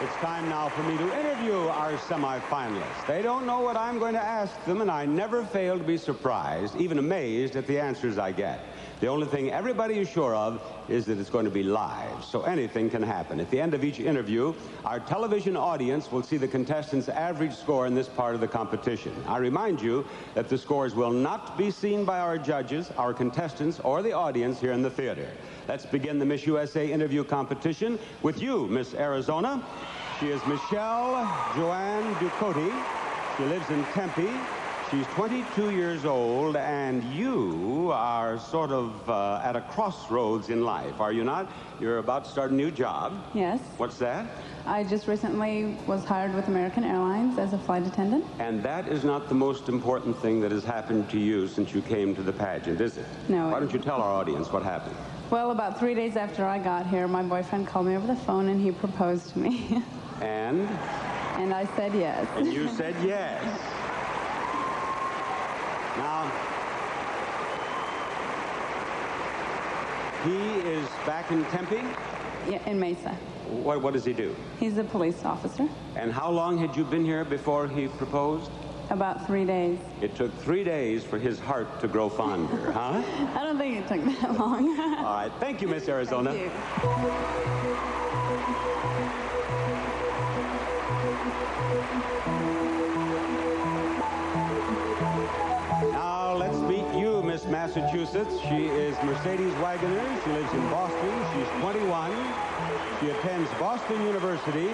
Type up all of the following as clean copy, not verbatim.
It's time now for me to interview our semifinalists. They don't know what I'm going to ask them, and I never fail to be surprised, even amazed at the answers I get. The only thing everybody is sure of is that it's going to be live, so anything can happen. At the end of each interview, our television audience will see the contestants' average score in this part of the competition. I remind you that the scores will not be seen by our judges, our contestants, or the audience here in the theater. Let's begin the Miss USA interview competition with you, Miss Arizona. She is Michelle Joanne Ducote. She lives in Tempe. She's 22 years old, and you are sort of at a crossroads in life, are you not? You're about to start a new job. Yes. What's that? I just recently was hired with American Airlines as a flight attendant. And that is not the most important thing that has happened to you since you came to the pageant, is it? No. Why don't you tell our audience what happened? Well, about 3 days after I got here, my boyfriend called me over the phone and he proposed to me. And? And I said yes. And you said yes. Now, he is back in Tempe? Yeah, in Mesa. What does he do? He's a police officer. And how long had you been here before he proposed? About 3 days. It took 3 days for his heart to grow fonder, huh? I don't think it took that long. All right. Thank you, Miss Arizona. Thank you. Now, let's meet you, Miss Massachusetts. She is Mercedes Wagoner. She lives in Boston. She's 21. She attends Boston University.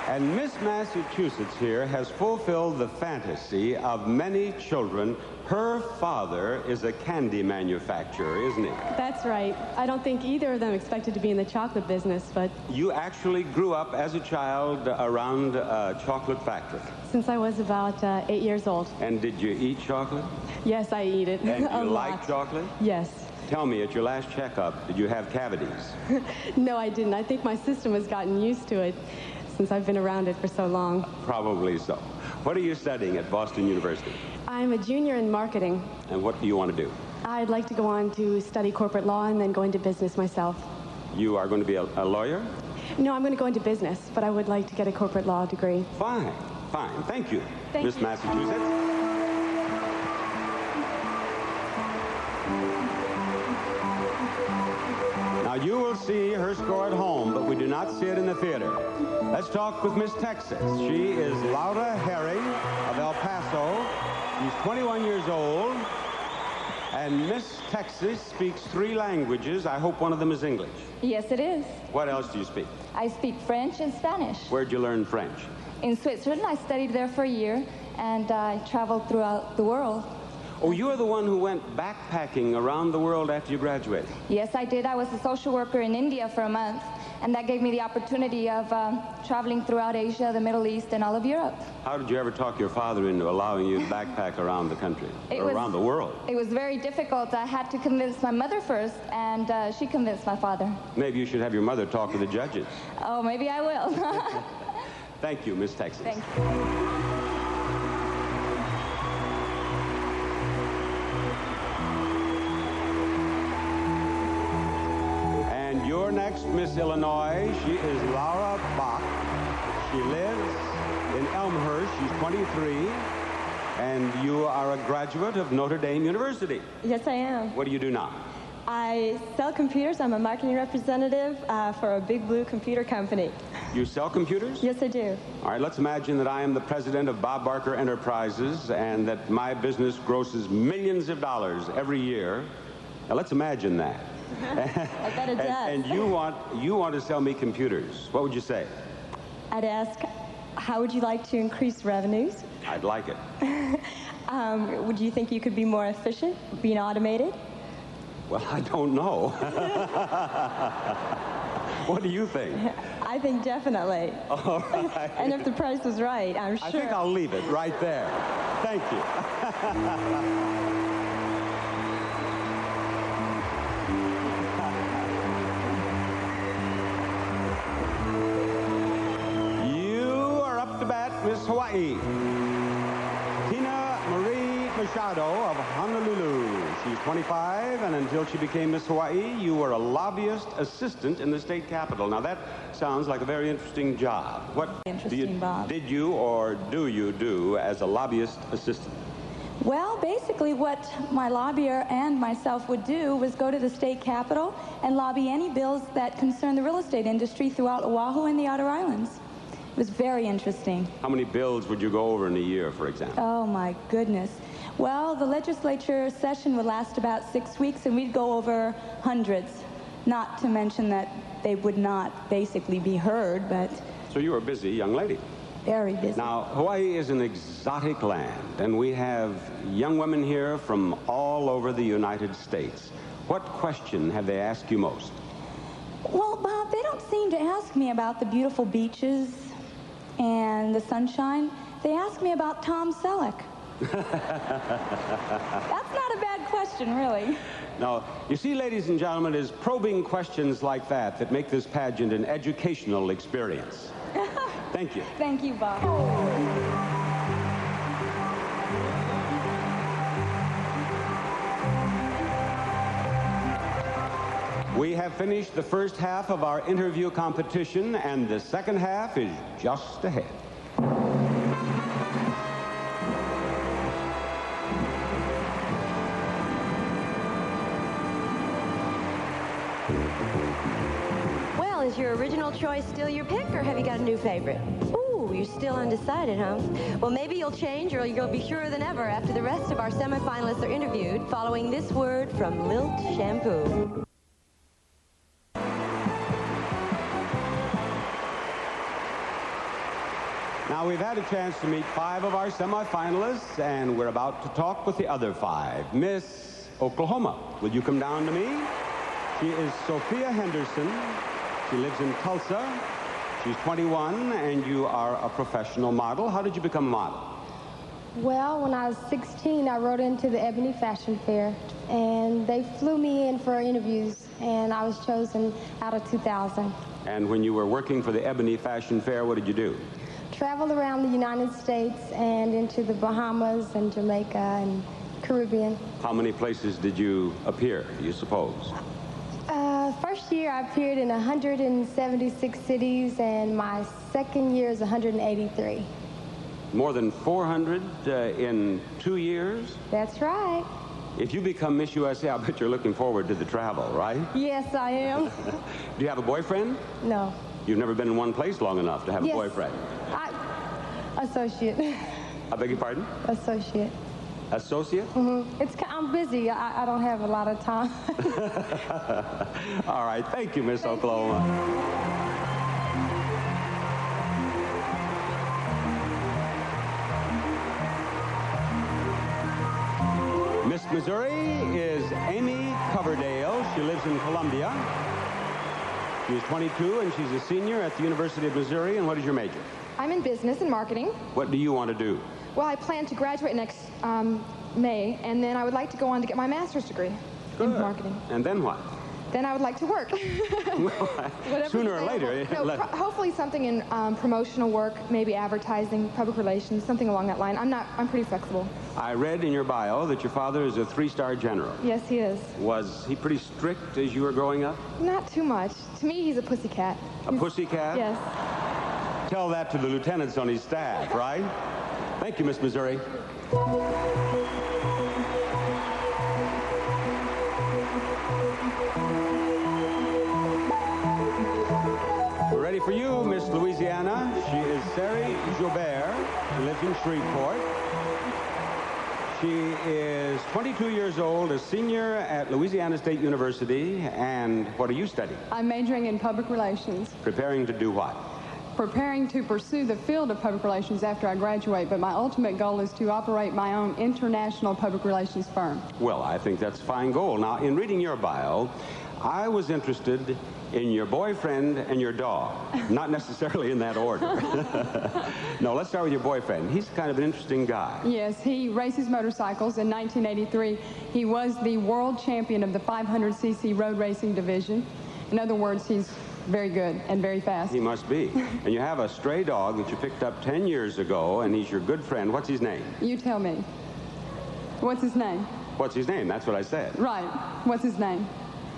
And Miss Massachusetts here has fulfilled the fantasy of many children. Her father is a candy manufacturer, isn't he? That's right. I don't think either of them expected to be in the chocolate business, but You actually grew up as a child around a chocolate factory. since I was about 8 years old, And did you eat chocolate? yes, I eat it. And a you lot. like chocolate? Yes. Tell me, at your last checkup, did you have cavities? No, I didn't. I think my system has gotten used to it since I've been around it for so long. Probably so. What are you studying at Boston University? I'm a junior in marketing. And what do you want to do? I'd like to go on to study corporate law and then go into business myself. You are going to be a lawyer? No, I'm going to go into business, but I would like to get a corporate law degree. Fine, fine. Thank you, Thank Miss you. Massachusetts. Now, you will see her score at home, but we do not see it in the theater. Let's talk with Miss Texas. She is Laura Herring of El Paso. She's 21 years old. And Miss Texas speaks 3 languages. I hope one of them is English. Yes, it is. What else do you speak? I speak French and Spanish. Where'd you learn French? In Switzerland, I studied there for a year, and I traveled throughout the world. Oh, you're the one who went backpacking around the world after you graduated. Yes, I did. I was a social worker in India for a month, and that gave me the opportunity of traveling throughout Asia, the Middle East, and all of Europe. How did you ever talk your father into allowing you to backpack around the country, or around the world? It was very difficult. I had to convince my mother first, and she convinced my father. Maybe you should have your mother talk to the judges. Oh, maybe I will. Thank you, Miss Texas. Thank you. And your next Miss Illinois, she is Laura Bach. She lives in Elmhurst. She's 23. And you are a graduate of Notre Dame University. Yes, I am. What do you do now? I sell computers. I'm a marketing representative for a big blue computer company. You sell computers? Yes, I do. All right, let's imagine that I am the president of Bob Barker Enterprises and that my business grosses millions of dollars every year. Now, let's imagine that. I bet it does. And you want to sell me computers. What would you say? I'd ask, how would you like to increase revenues? I'd like it. Would you think you could be more efficient, being automated? Well, I don't know. What do you think? I think definitely. All right. And if the price was right, I'm sure. I think I'll leave it right there. Thank you. You are up to bat, Miss Hawaii. Tina Marie Machado of Honolulu. She's 25, and until she became Miss Hawaii, you were a lobbyist assistant in the state capitol. Now, that sounds like a very interesting job. What did you or do you do as a lobbyist assistant? Well, basically what my lobbyer and myself would do was go to the state capitol and lobby any bills that concern the real estate industry throughout Oahu and the outer islands. It was very interesting. How many bills would you go over in a year, for example? Oh, my goodness. Well, the legislature session would last about 6 weeks, and we'd go over hundreds, not to mention that they would not basically be heard, but... So you were a busy young lady. Very busy. Now, Hawaii is an exotic land, and we have young women here from all over the United States. What question have they asked you most? Well, Bob, they don't seem to ask me about the beautiful beaches and the sunshine. They ask me about Tom Selleck. That's not a bad question, really. Now, you see, ladies and gentlemen, it is probing questions like that that make this pageant an educational experience. Thank you. Thank you, Bob. We have finished the first half of our interview competition, and the second half is just ahead. Well, is your original choice still your pick, or have you got a new favorite? Ooh, you're still undecided, huh? Well, maybe you'll change, or you'll be surer than ever after the rest of our semifinalists are interviewed, following this word from Lilt Shampoo. Now, we've had a chance to meet 5 of our semifinalists, and we're about to talk with the other 5. Miss Oklahoma, will you come down to me? She is Sophia Henderson. She lives in Tulsa. She's 21, and you are a professional model. How did you become a model? Well, when I was 16, I wrote into the Ebony Fashion Fair, and they flew me in for interviews, and I was chosen out of 2,000. And when you were working for the Ebony Fashion Fair, what did you do? Traveled around the United States and into the Bahamas and Jamaica and Caribbean. How many places did you appear, do you suppose? First year, I appeared in 176 cities, and my second year is 183. More than 400 in 2 years? That's right. If you become Miss USA, I bet you're looking forward to the travel, right? Yes, I am. Do you have a boyfriend? No. You've never been in one place long enough to have a boyfriend? Associate. I beg your pardon? Associate. Associate? Mm-hmm. I'm busy. I don't have a lot of time. All right. Thank you, Miss Oklahoma. Miss Missouri is Amy Coverdale. She lives in Columbia. She's 22, and she's a senior at the University of Missouri. And what is your major? I'm in business and marketing. What do you want to do? Well, I plan to graduate next May, and then I would like to go on to get my master's degree in marketing. And then what? Then I would like to work. Sooner or later. No, hopefully something in promotional work, maybe advertising, public relations, something along that line. I'm pretty flexible. I read in your bio that your father is a 3-star general. Yes, he is. Was he pretty strict as you were growing up? Not too much. To me, he's a pussycat. A pussycat? Yes. Tell that to the lieutenants on his staff, right? Thank you, Miss Missouri. We're ready for you, Miss Louisiana. She is Sari Joubert. She lives in Shreveport. She is 22 years old, a senior at Louisiana State University. And what are you studying? I'm majoring in public relations. Preparing to do what? Preparing to pursue the field of public relations after I graduate, but my ultimate goal is to operate my own international public relations firm. Well, I think that's a fine goal. Now, in reading your bio, I was interested in your boyfriend and your dog, not necessarily in that order. No, let's start with your boyfriend. He's kind of an interesting guy. Yes, he races motorcycles. In 1983, he was the world champion of the 500cc road racing division. In other words, he's very good and very fast. He must be. And you have a stray dog that you picked up 10 years ago, and he's your good friend. What's his name? You tell me. What's his name? What's his name? That's what I said. Right. What's his name?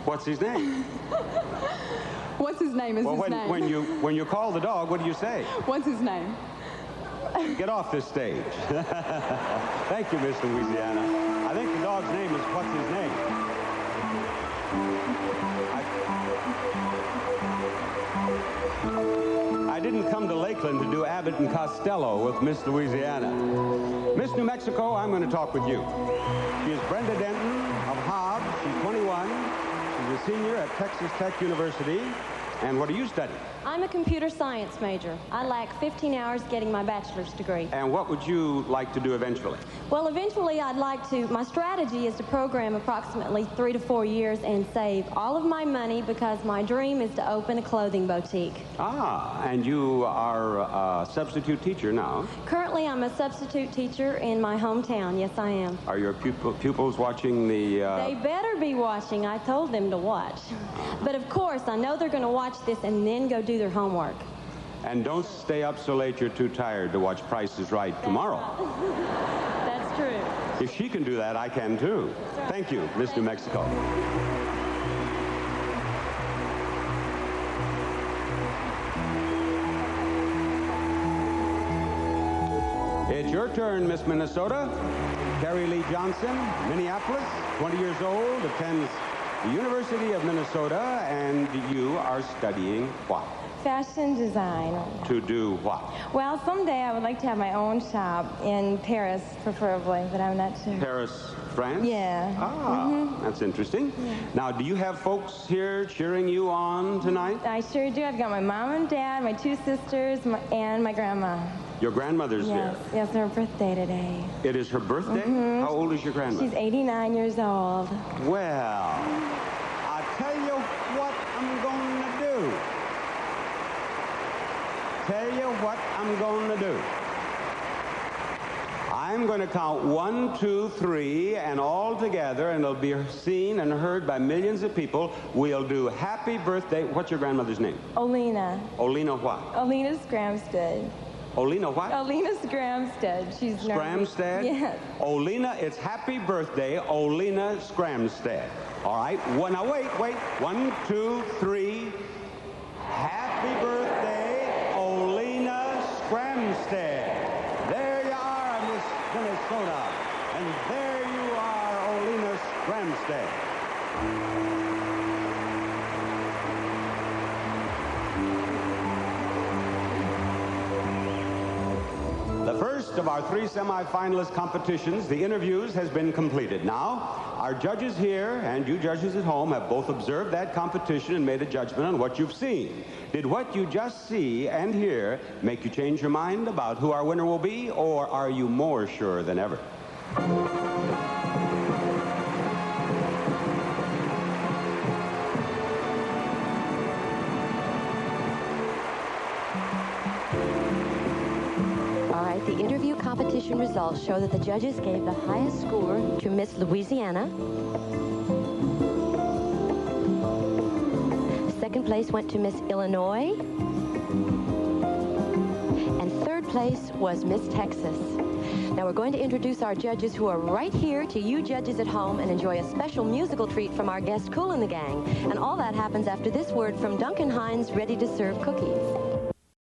What's his name? What's his name is Well, his name. when you call the dog, what do you say? What's his name? Get off this stage. Thank you, Miss Louisiana. I think the dog's name is what's his name. I didn't come to Lakeland to do Abbott and Costello with Miss Louisiana. Miss New Mexico, I'm going to talk with you. She is Brenda Denton of Hobbs. She's 21. She's a senior at Texas Tech University. And what do you study? I'm a computer science major. I lack 15 hours getting my bachelor's degree. And what would you like to do eventually? Well, eventually I'd like to, my strategy is to program approximately 3 to 4 years and save all of my money because my dream is to open a clothing boutique. Ah, and you are a substitute teacher now. Currently, I'm a substitute teacher in my hometown. Yes, I am. Are your pupils watching the... They better be watching. I told them to watch. But of course, I know they're going to watch this and then go do their homework. And don't stay up so late you're too tired to watch Price is Right tomorrow. That's true. If she can do that, I can too. Thank you, Miss New Mexico. It's your turn, Miss Minnesota. Carrie Lee Johnson, Minneapolis, 20 years old, attends the University of Minnesota, and you are studying what? Fashion design. To do what? Well, someday I would like to have my own shop in Paris, preferably, but I'm not sure. Paris, France? Yeah. Ah, that's interesting. Yeah. Now, do you have folks here cheering you on tonight? I sure do. I've got my mom and dad, my 2 sisters, and my grandma. Your grandmother's here? Yes, her birthday today. It is her birthday? How old is your grandmother? She's 89 years old. Well, I'll tell you what I'm going to do. Tell you what I'm going to do. I'm going to count 1, 2, 3, and all together, and it'll be seen and heard by millions of people. We'll do happy birthday. What's your grandmother's name? Olena. Olena what? Olena Scramstead. Olena what? Olena Scramstead. She's Scramstead? Yes. Olena, it's happy birthday, Olena Scramstead. All right. Now, wait. 1, 2, 3. Happy birthday, Olena Scramstead. There you are, Miss Minnesota. And there you are, Olena Scramstead. The first of our 3 semifinalist competitions, the interviews, has been completed. Now, our judges here and you judges at home have both observed that competition and made a judgment on what you've seen. Did what you just see and hear make you change your mind about who our winner will be, or are you more sure than ever? The interview competition results show that the judges gave the highest score to Miss Louisiana. Second place went to Miss Illinois. And third place was Miss Texas. Now we're going to introduce our judges who are right here to you judges at home and enjoy a special musical treat from our guest Kool and the Gang. And all that happens after this word from Duncan Hines, ready to serve cookies.